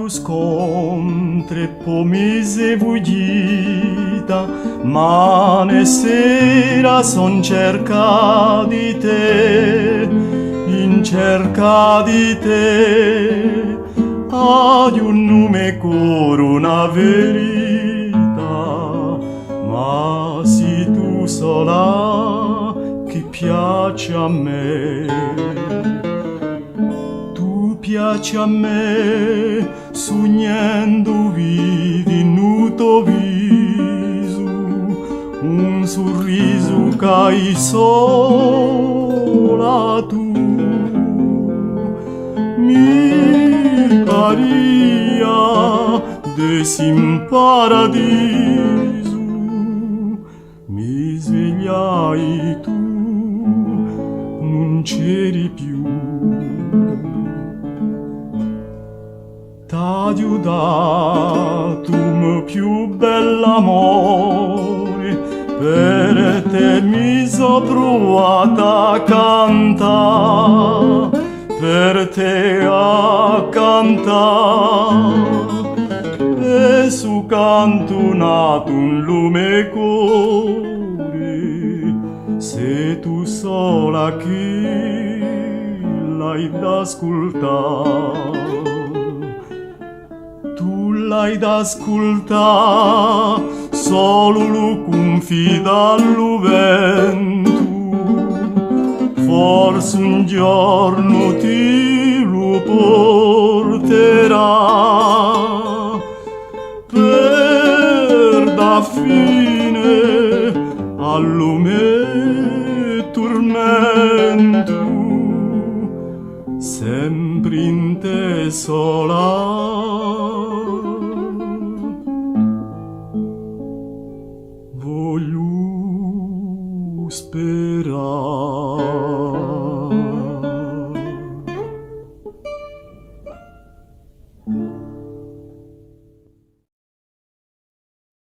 scontre pomise vugita, ma ne sera son cerca di te, in cerca di te, ad un nume cor una verità, ma si tu sola che piace a me. Piace a me, sognando vivi in tuo viso, un sorriso che hai sola tu. Mi paria de in paradiso, mi svegliai tu, non c'eri più. T'ho dato mio più bell'amore, per te mi so provata a cantare, per te a cantare, e su canto nato un lume core, se tu sola che l'hai d'ascoltare. L'hai d'ascoltare, solo lo confida al vento, forse un giorno ti lo porterà, per da fine al lume tormento, sempre in te sola. Voglio sperare.